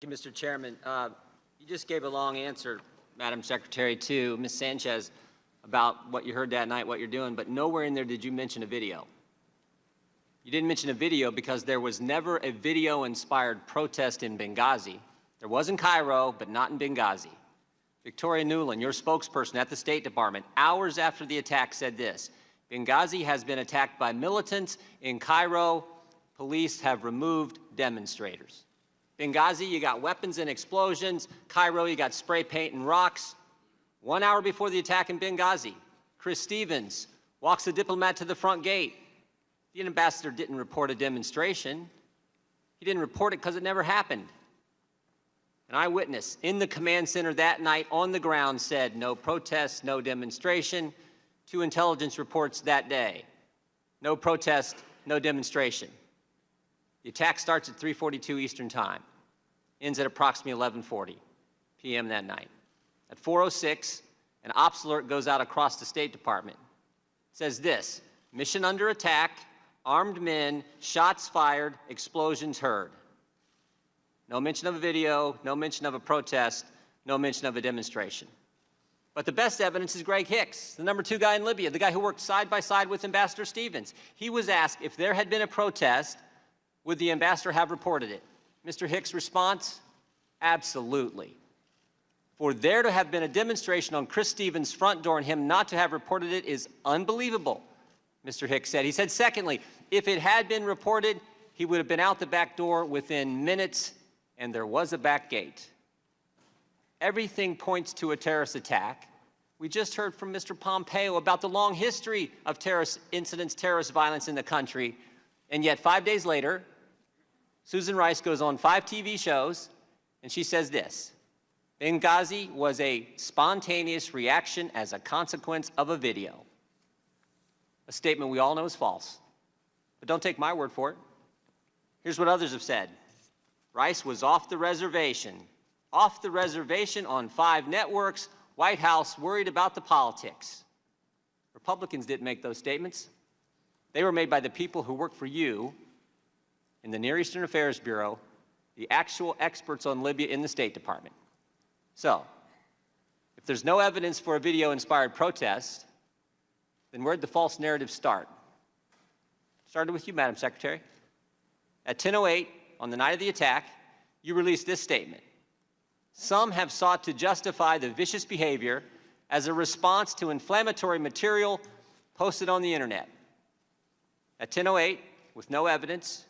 Thank you, Mr. Chairman. You just gave a long answer, Madam Secretary, to Ms. Sanchez about what you heard that night, what you're doing, but nowhere in there did you mention a video. You didn't mention a video because there was never a video-inspired protest in Benghazi. There was in Cairo, but not in Benghazi. Victoria Nuland, your spokesperson at the State Department, hours after the attack said this: Benghazi has been attacked by militants. In Cairo, police have removed demonstrators. Benghazi, you got weapons and explosions. Cairo, you got spray paint and rocks. 1 hour before the attack in Benghazi, Chris Stevens walks the diplomat to the front gate. The ambassador didn't report a demonstration. He didn't report it because it never happened. An eyewitness in the command center that night on the ground said no protest, no demonstration. 2 intelligence reports that day. No protest, no demonstration. The attack starts at 3:42 Eastern Time, ends at approximately 11:40 p.m. that night. At 4:06, an ops alert goes out across the State Department. It says this: mission under attack, armed men, shots fired, explosions heard. No mention of a video, no mention of a protest, no mention of a demonstration. But the best evidence is Greg Hicks, the #2 guy in Libya, the guy who worked side by side with Ambassador Stevens. He was asked if there had been a protest, would the ambassador have reported it? Mr. Hicks' response: absolutely. For there to have been a demonstration on Chris Stevens' front door and him not to have reported it is unbelievable, Mr. Hicks said. He said, secondly, if it had been reported, he would have been out the back door within minutes, and there was a back gate. Everything points to a terrorist attack. We just heard from Mr. Pompeo about the long history of terrorist incidents, terrorist violence in the country, and yet 5 days later, Susan Rice goes on 5 TV shows, and she says this: Benghazi was a spontaneous reaction as a consequence of a video. A statement we all know is false. But don't take my word for it. Here's what others have said. Rice was off the reservation on 5 networks. White House worried about the politics. Republicans didn't make those statements. They were made by the people who work for you in the Near Eastern Affairs Bureau, the actual experts on Libya in the State Department. So, if there's no evidence for a video-inspired protest, then where'd the false narrative start? It started with you, Madam Secretary. At 10:08, on the night of the attack, you released this statement: some have sought to justify the vicious behavior as a response to inflammatory material posted on the internet. At 10:08, with no evidence,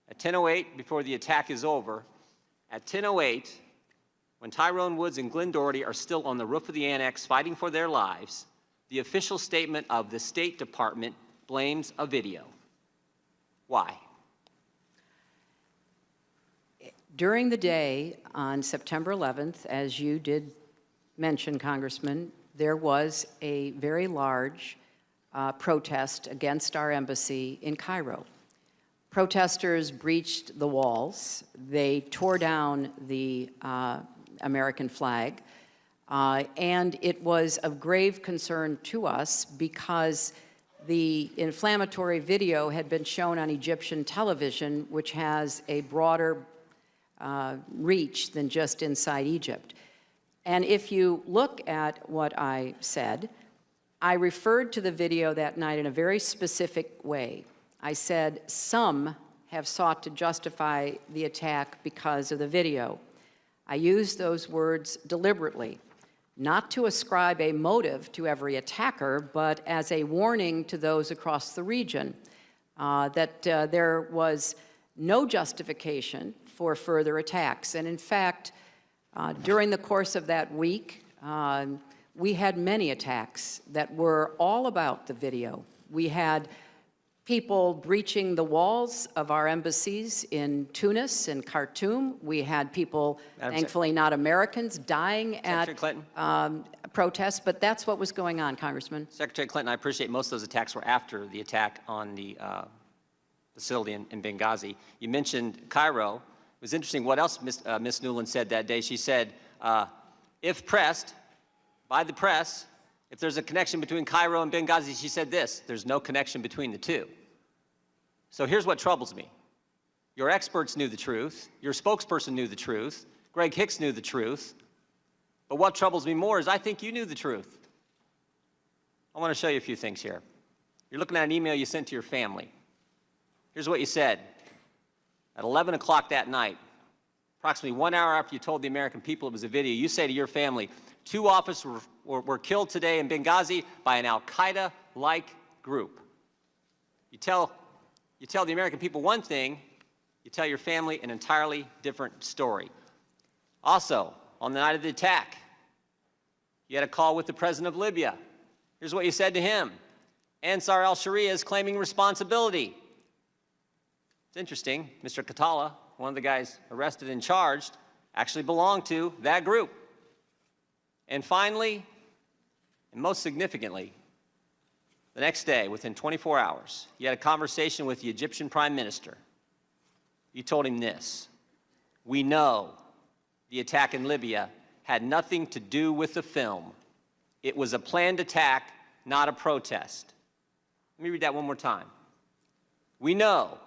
at 10:08, before the attack is over, at 10:08, when Tyrone Woods and Glenn Doherty are still on the roof of the annex fighting for their lives, the official statement of the State Department blames a video. Why? During the day on September 11th, as you did mention, Congressman, there was a very large protest against our embassy in Cairo. Protesters breached the walls. They tore down the American flag. And it was of grave concern to us because the inflammatory video had been shown on Egyptian television, which has a broader reach than just inside Egypt. And if you look at what I said, I referred to the video that night in a very specific way. I said, some have sought to justify the attack because of the video. I used those words deliberately, not to ascribe a motive to every attacker, but as a warning to those across the region that there was no justification for further attacks. And in fact, during the course of that week, we had many attacks that were all about the video. We had people breaching the walls of our embassies in Tunis and Khartoum. We had people, thankfully not Americans, dying at protests, but that's what was going on, Congressman. Secretary Clinton, I appreciate most of those attacks were after the attack on the facility in Benghazi. You mentioned Cairo. It was interesting what else Ms. Nuland said that day. She said, if pressed by the press, if there's a connection between Cairo and Benghazi, she said this: there's no connection between the two. So here's what troubles me. Your experts knew the truth. Your spokesperson knew the truth. Greg Hicks knew the truth. But what troubles me more is I think you knew the truth. I want to show you a few things here. You're looking at an email you sent to your family. Here's what you said. At 11 o'clock that night, approximately 1 hour after you told the American people it was a video, you say to your family, 2 officers were killed today in Benghazi by an al-Qaeda-like group. You tell the American people one thing, you tell your family an entirely different story. Also, on the night of the attack, you had a call with the president of Libya. Here's what you said to him. Ansar al-Sharia is claiming responsibility. It's interesting, Mr. Katala, one of the guys arrested and charged, actually belonged to that group. And finally, and most significantly, the next day, within 24 hours, you had a conversation with the Egyptian Prime Minister. You told him this: we know the attack in Libya had nothing to do with the film. It was a planned attack, not a protest. Let me read that one more time. We know,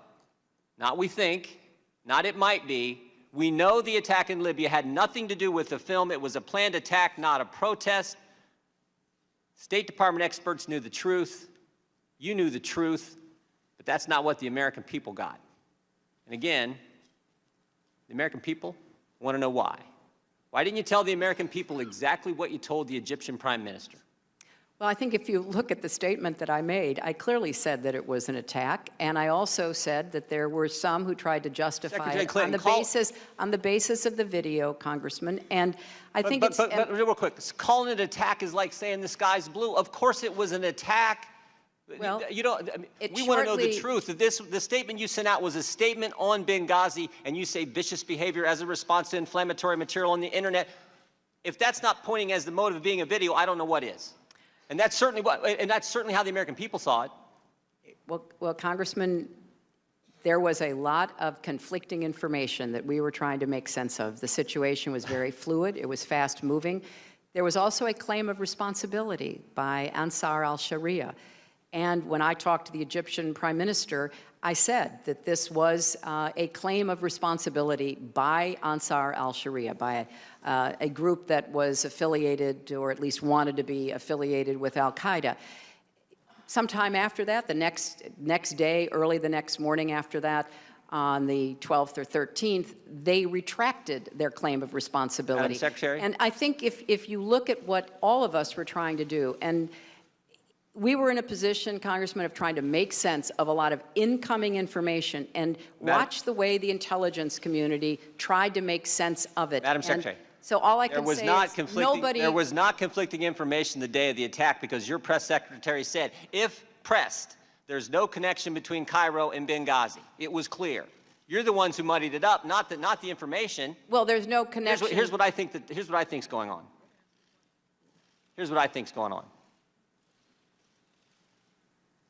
not we think, not it might be, we know the attack in Libya had nothing to do with the film. It was a planned attack, not a protest. State Department experts knew the truth. You knew the truth, but that's not what the American people got. And again, the American people want to know why. Why didn't you tell the American people exactly what you told the Egyptian Prime Minister? Well, I think if you look at the statement that I made, I clearly said that it was an attack, and I also said that there were some who tried to justify it on the basis of the video, Congressman. And I think but real quick, calling it an attack is like saying the sky's blue. Of course, it was an attack. Well, we want to know the truth. The statement you sent out was a statement on Benghazi, and you say vicious behavior as a response to inflammatory material on the internet. If that's not pointing as the motive of being a video, I don't know what is. And that's certainly how the American people saw it. Well, Congressman, there was a lot of conflicting information that we were trying to make sense of. The situation was very fluid. It was fast moving. There was also a claim of responsibility by Ansar al-Sharia. And when I talked to the Egyptian Prime Minister, I said that this was a claim of responsibility by Ansar al-Sharia, by a group that was affiliated, or at least wanted to be affiliated with al-Qaeda. Sometime after that, the next day, early the next morning after that, on the 12th or 13th, they retracted their claim of responsibility. Madam Secretary? And I think if you look at what all of us were trying to do, and we were in a position, Congressman, of trying to make sense of a lot of incoming information and watch the way the intelligence community tried to make sense of it. Madam Secretary. So all I can say is nobody... There was not conflicting information the day of the attack because your press secretary said, if pressed, there's no connection between Cairo and Benghazi. It was clear. You're the ones who muddied it up, not the information. Well, there's no connection. Here's what I think's going on. Here's what I think's going on.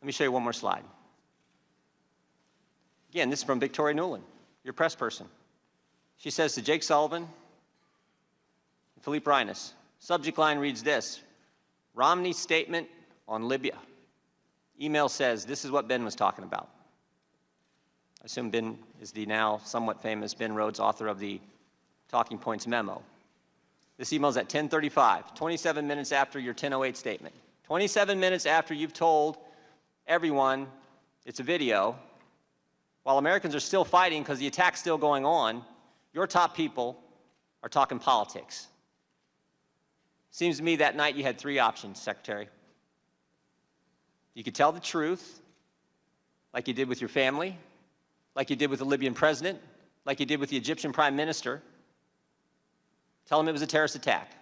Let me show you one more slide. Again, this is from Victoria Nuland, your press person. She says to Jake Sullivan and Philippe Reines, subject line reads this: Romney's statement on Libya. Email says, this is what Ben was talking about. I assume Ben is the now somewhat famous Ben Rhodes, author of the Talking Points memo. This email is at 10:35, 27 minutes after your 10:08 statement. 27 minutes after you've told everyone it's a video, while Americans are still fighting because the attack's still going on, your top people are talking politics. Seems to me that night you had 3 options, Secretary. You could tell the truth, like you did with your family, like you did with the Libyan president, like you did with the Egyptian prime minister. Tell them it was a terrorist attack.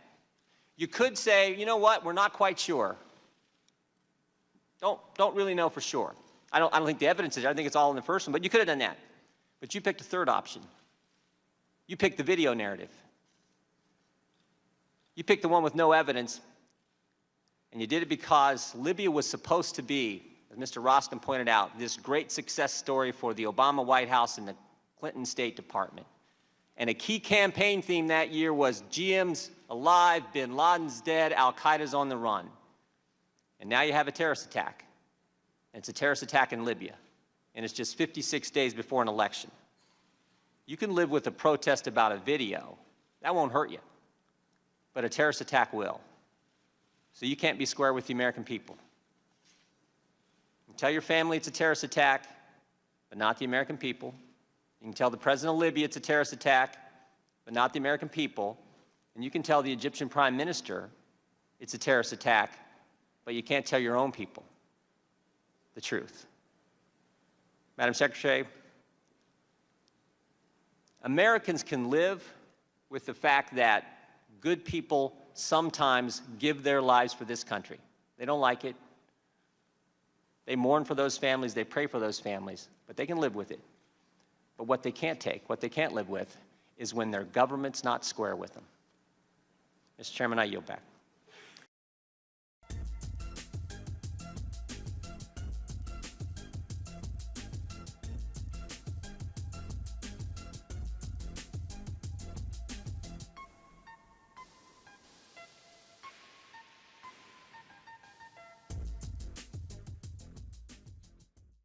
You could say, you know what, we're not quite sure. Don't really know for sure. I don't think the evidence is there. I think it's all in the first one, but you could have done that. But you picked a third option. You picked the video narrative. You picked the one with no evidence, and you did it because Libya was supposed to be, as Mr. Roskin pointed out, this great success story for the Obama White House and the Clinton State Department. And a key campaign theme that year was GM's alive, bin Laden's dead, al-Qaeda's on the run. And now you have a terrorist attack. And it's a terrorist attack in Libya. And it's just 56 days before an election. You can live with a protest about a video. That won't hurt you. But a terrorist attack will. So you can't be square with the American people. You tell your family it's a terrorist attack, but not the American people. You can tell the president of Libya it's a terrorist attack, but not the American people. And you can tell the Egyptian prime minister it's a terrorist attack, but you can't tell your own people the truth. Madam Secretary, Americans can live with the fact that good people sometimes give their lives for this country. They don't like it. They mourn for those families. They pray for those families. But they can live with it. But what they can't take, what they can't live with, is when their government's not square with them. Mr. Chairman, I yield back.